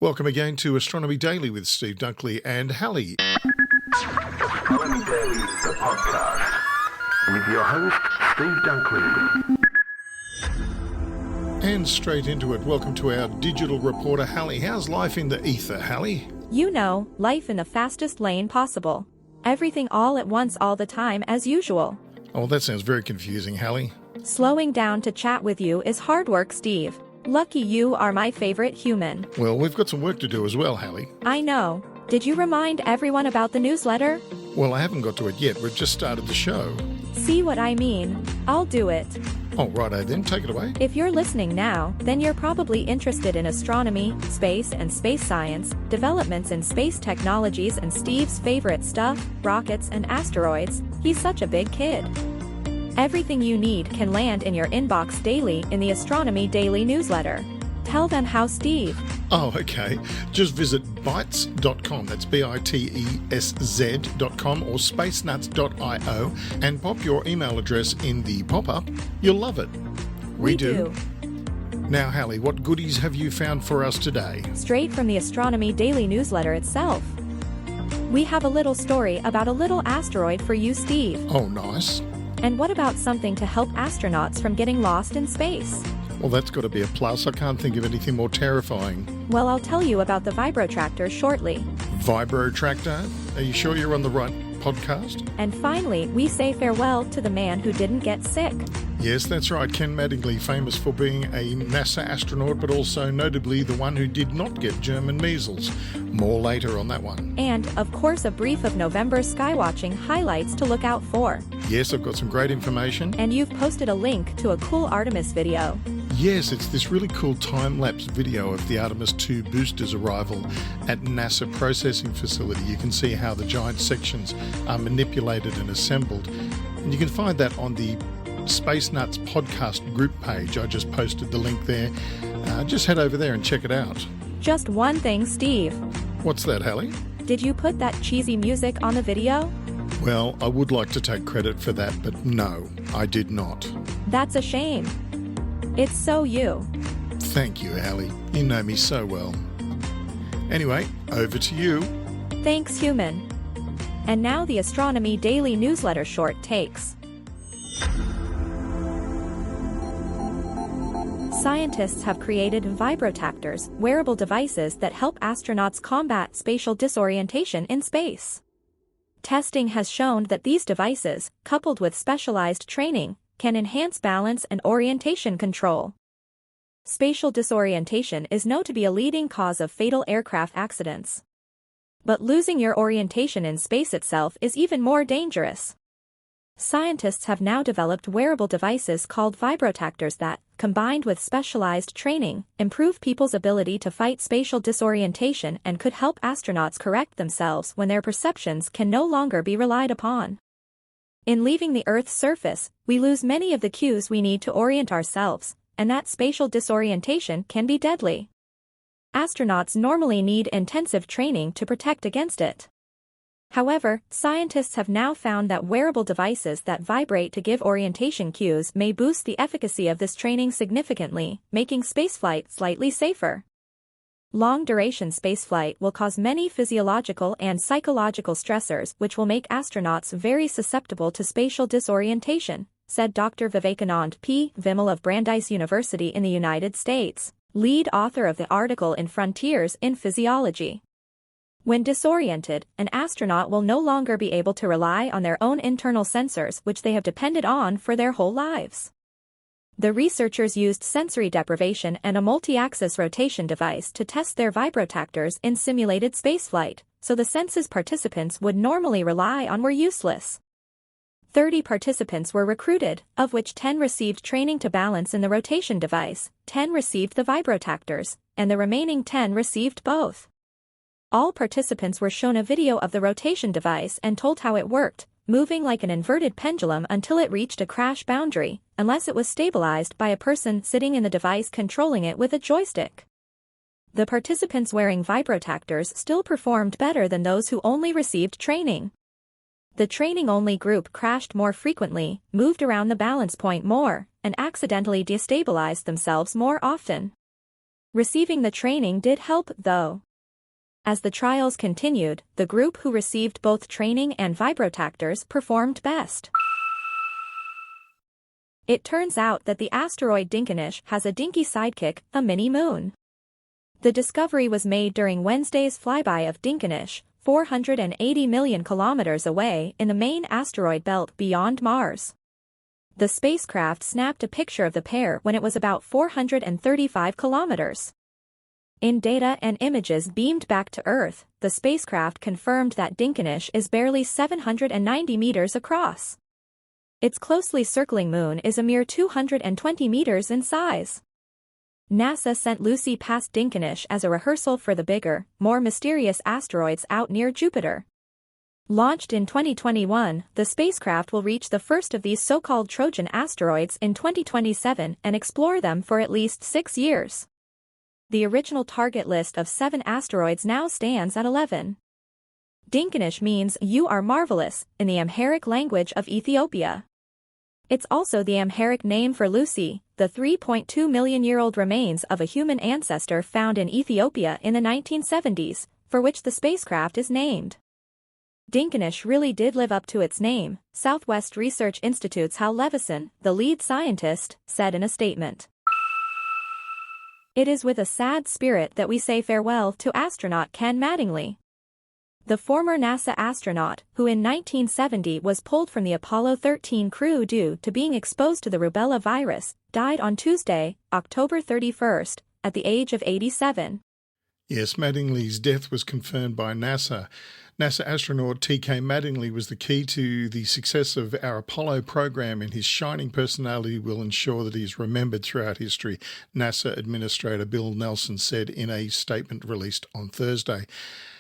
Welcome again to Astronomy Daily with Steve Dunkley and Hallie. Astronomy Daily, the podcast, with your host, Steve Dunkley. And straight into it, welcome to our digital reporter, Hallie. How's life in the ether, Hallie? You know, life in the fastest lane possible. Everything all at once all the time as usual. Oh, that sounds very confusing, Hallie. Slowing down to chat with you is hard work, Steve. Lucky you are my favorite human. Well, we've got some work to do as well, Hallie. I know. Did you remind everyone about the newsletter? Well, I haven't got to it yet. We've just started the show. See what I mean? I'll do it. Oh, righto then. Take it away. If you're listening now, then you're probably interested in astronomy, space and space science, developments in space technologies and Steve's favorite stuff, rockets and asteroids. He's such a big kid. Everything you need can land in your inbox daily in the Astronomy Daily newsletter. Tell them how, Steve. Oh, okay. Just visit bitesz.com, that's bitesz.com, or spacenuts.io, and pop your email address in the pop-up. You'll love it. We do. Now, Hallie, what goodies have you found for us today? Straight from the Astronomy Daily newsletter itself. We have a little story about a little asteroid for you, Steve. Oh, nice. And what about something to help astronauts from getting lost in space? Well, that's got to be a plus. I can't think of anything more terrifying. Well, I'll tell you about the Vibrotractor shortly. Vibrotractor? Are you sure you're on the right podcast? And finally, we say farewell to the man who didn't get sick. Yes, that's right. Ken Mattingly, famous for being a NASA astronaut, but also notably the one who did not get German measles. More later on that one. And, of course, a brief of November's skywatching highlights to look out for. Yes, I've got some great information. And you've posted a link to a cool Artemis video. Yes, it's this really cool time-lapse video of the Artemis 2 boosters' arrival at NASA Processing Facility. You can see how the giant sections are manipulated and assembled. And you can find that on the Space Nuts podcast group page. I just posted the link there. Just head over there and check it out. Just one thing, Steve. What's that, Hallie? Did you put that cheesy music on the video? Well, I would like to take credit for that, but no, I did not. That's a shame. It's so you. Thank you, Hallie. You know me so well. Anyway, over to you. Thanks, human. And now the Astronomy Daily newsletter short takes. Scientists have created vibrotractors, wearable devices that help astronauts combat spatial disorientation in space. Testing has shown that these devices, coupled with specialized training, can enhance balance and orientation control. Spatial disorientation is known to be a leading cause of fatal aircraft accidents. But losing your orientation in space itself is even more dangerous. Scientists have now developed wearable devices called vibrotractors that, combined with specialized training, improve people's ability to fight spatial disorientation and could help astronauts correct themselves when their perceptions can no longer be relied upon. In leaving the Earth's surface, we lose many of the cues we need to orient ourselves, and that spatial disorientation can be deadly. Astronauts normally need intensive training to protect against it. However, scientists have now found that wearable devices that vibrate to give orientation cues may boost the efficacy of this training significantly, making spaceflight slightly safer. Long-duration spaceflight will cause many physiological and psychological stressors which will make astronauts very susceptible to spatial disorientation, said Dr. Vivekanand P. Vimal of Brandeis University in the United States, lead author of the article in Frontiers in Physiology. When disoriented, an astronaut will no longer be able to rely on their own internal sensors which they have depended on for their whole lives. The researchers used sensory deprivation and a multi-axis rotation device to test their vibrotractors in simulated spaceflight, so the senses participants would normally rely on were useless. 30 participants were recruited, of which 10 received training to balance in the rotation device, 10 received the vibrotractors, and the remaining 10 received both. All participants were shown a video of the rotation device and told how it worked, moving like an inverted pendulum until it reached a crash boundary, unless it was stabilized by a person sitting in the device controlling it with a joystick. The participants wearing vibrotractors still performed better than those who only received training. The training-only group crashed more frequently, moved around the balance point more, and accidentally destabilized themselves more often. Receiving the training did help, though. As the trials continued, the group who received both training and vibrotactors performed best. It turns out that the asteroid Dinkinesh has a dinky sidekick, a mini-moon. The discovery was made during Wednesday's flyby of Dinkinesh, 480 million kilometers away in the main asteroid belt beyond Mars. The spacecraft snapped a picture of the pair when it was about 435 kilometers. In data and images beamed back to Earth, the spacecraft confirmed that Dinkinesh is barely 790 meters across. Its closely circling moon is a mere 220 meters in size. NASA sent Lucy past Dinkinesh as a rehearsal for the bigger, more mysterious asteroids out near Jupiter. Launched in 2021, the spacecraft will reach the first of these so-called Trojan asteroids in 2027 and explore them for at least 6 years. The original target list of 7 asteroids now stands at 11. Dinkinesh means "you are marvelous" in the Amharic language of Ethiopia. It's also the Amharic name for Lucy, the 3.2-million-year-old remains of a human ancestor found in Ethiopia in the 1970s, for which the spacecraft is named. Dinkinesh really did live up to its name, Southwest Research Institute's Hal Levison, the lead scientist, said in a statement. It is with a sad spirit that we say farewell to astronaut Ken Mattingly. The former NASA astronaut, who in 1970 was pulled from the Apollo 13 crew due to being exposed to the rubella virus, died on Tuesday, October 31st, at the age of 87. Yes, Mattingly's death was confirmed by NASA. NASA astronaut T.K. Mattingly was the key to the success of our Apollo program, and his shining personality will ensure that he is remembered throughout history, NASA Administrator Bill Nelson said in a statement released on Thursday.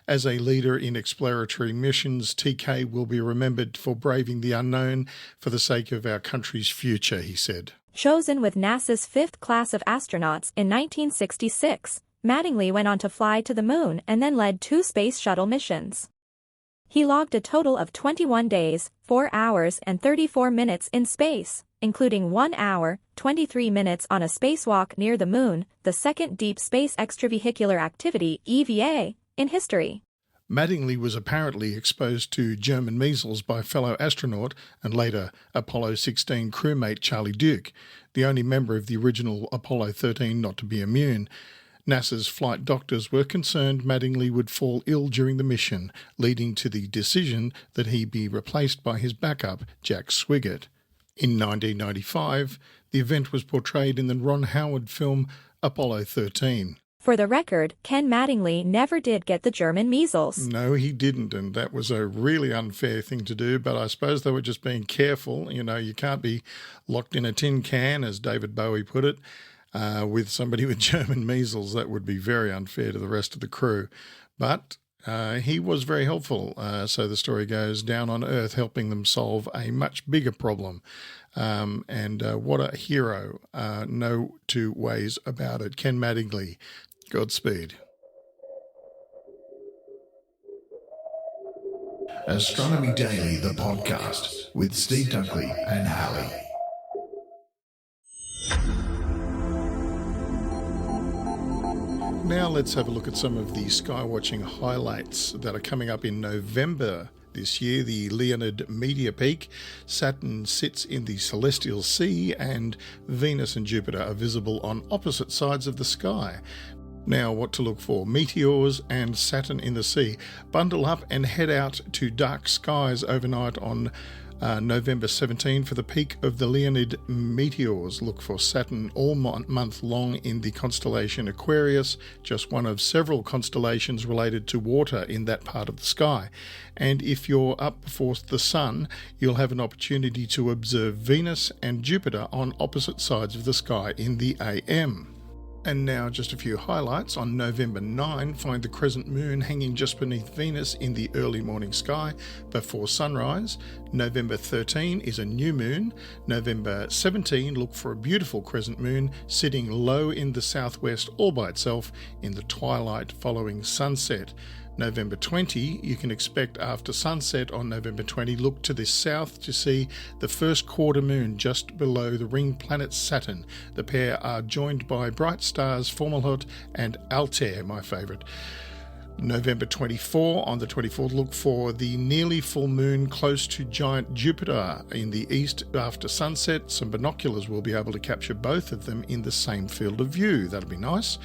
As a leader in exploratory missions, TK will be remembered for braving the unknown for the sake of our country's future, he said. Chosen with NASA's 5th class of astronauts in 1966, Mattingly went on to fly to the moon and then led 2 space shuttle missions. He logged a total of 21 days, 4 hours and 34 minutes in space, including 1 hour, 23 minutes on a spacewalk near the moon, the second deep space extravehicular activity (EVA) in history. Mattingly was apparently exposed to German measles by fellow astronaut and later Apollo 16 crewmate Charlie Duke, the only member of the original Apollo 13 not to be immune. NASA's flight doctors were concerned Mattingly would fall ill during the mission, leading to the decision that he be replaced by his backup, Jack Swigert. In 1995, the event was portrayed in the Ron Howard film Apollo 13. For the record, Ken Mattingly never did get the German measles. No, he didn't, and that was a really unfair thing to do, but I suppose they were just being careful. You know, you can't be locked in a tin can, as David Bowie put it, with somebody with German measles. That would be very unfair to the rest of the crew. But he was very helpful, so the story goes, down on Earth, helping them solve a much bigger problem. And what a hero. No two ways about it. Ken Mattingly. Godspeed. Astronomy Daily, the podcast, with Steve Dunkley and Hallie. Now let's have a look at some of the skywatching highlights that are coming up in November this year. The Leonid Meteor Peak, Saturn sits in the celestial sea, and Venus and Jupiter are visible on opposite sides of the sky. Now, what to look for? Meteors and Saturn in the sea. Bundle up and head out to dark skies overnight on November 17 for the peak of the Leonid meteors. Look for Saturn all month long in the constellation Aquarius, just one of several constellations related to water in that part of the sky. And if you're up before the sun, you'll have an opportunity to observe Venus and Jupiter on opposite sides of the sky in the AM. And now just a few highlights. On November 9, find the crescent moon hanging just beneath Venus in the early morning sky before sunrise. November 13 is a new moon. November 17, look for a beautiful crescent moon sitting low in the southwest all by itself in the twilight following sunset. November 20, you can expect after sunset on November 20, look to the south to see the first quarter moon just below the ring planet Saturn. The pair are joined by bright stars Fomalhaut and Altair, my favourite. November 24, on the 24th, look for the nearly full moon close to giant Jupiter in the east after sunset. Some binoculars will be able to capture both of them in the same field of view. That'll be nice.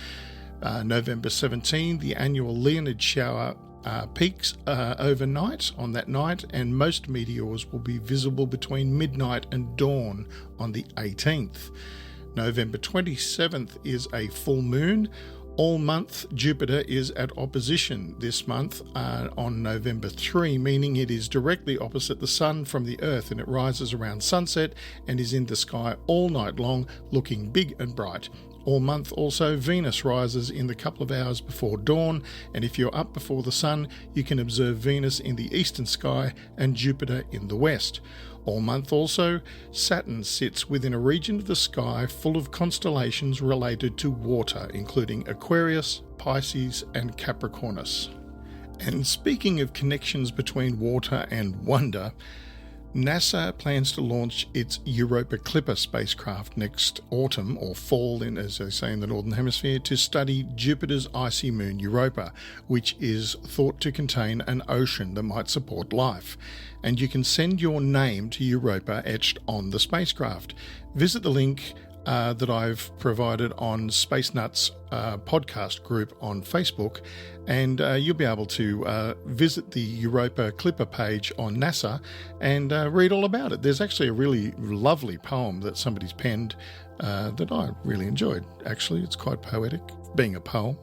November 17, the annual Leonid shower peaks overnight on that night, and most meteors will be visible between midnight and dawn on the 18th. November 27th is a full moon. All month, Jupiter is at opposition this month on November 3, meaning it is directly opposite the Sun from the Earth, and it rises around sunset and is in the sky all night long, looking big and bright. All month also, Venus rises in the couple of hours before dawn, and if you're up before the Sun, you can observe Venus in the eastern sky and Jupiter in the west. All month also, Saturn sits within a region of the sky full of constellations related to water, including Aquarius, Pisces and Capricornus. And speaking of connections between water and wonder, NASA plans to launch its Europa Clipper spacecraft next autumn, or fall, as they say in the Northern Hemisphere, to study Jupiter's icy moon Europa, which is thought to contain an ocean that might support life. And you can send your name to Europa etched on the spacecraft. Visit the link that I've provided on Space Nuts podcast group on Facebook, and you'll be able to visit the Europa Clipper page on NASA and read all about it. There's actually a really lovely poem that somebody's penned that I really enjoyed. Actually, it's quite poetic, being a poem.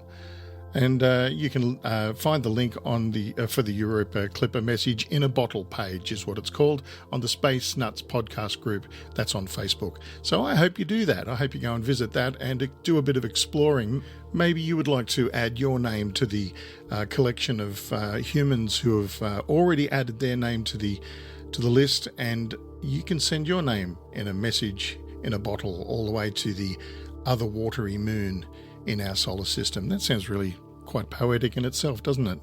And you can find the link on the for the Europa Clipper message in a bottle page is what it's called on the Space Nuts podcast group that's on Facebook. So I hope you do that. I hope you go and visit that and do a bit of exploring. Maybe you would like to add your name to the collection of humans who have already added their name to the list, and you can send your name in a message in a bottle all the way to the other watery moon in our solar system. That sounds really quite poetic in itself, doesn't it?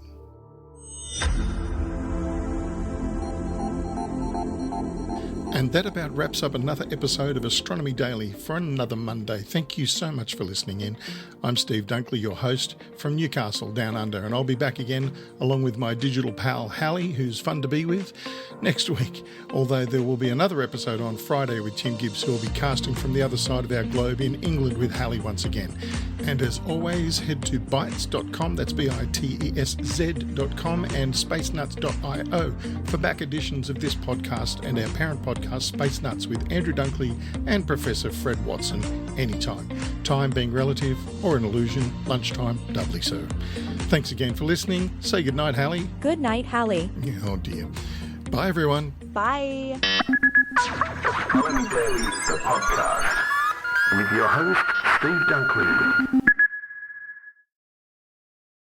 And that about wraps up another episode of Astronomy Daily for another Monday. Thank you so much for listening in. I'm Steve Dunkley, your host from Newcastle Down Under, and I'll be back again along with my digital pal Hallie, who's fun to be with, next week. Although there will be another episode on Friday with Tim Gibbs, who will be casting from the other side of our globe in England with Hallie once again. And as always, head to bitez.com, that's bitesz.com, and spacenuts.io for back editions of this podcast and our parent podcast, Space Nuts, with Andrew Dunkley and Professor Fred Watson, anytime. Time being relative or an illusion, lunchtime doubly so. Thanks again for listening. Say goodnight, Hallie. Good night, Hallie. Oh dear. Bye, everyone. Bye. Astronomy Daily, the podcast, with your host, Steve Dunkley.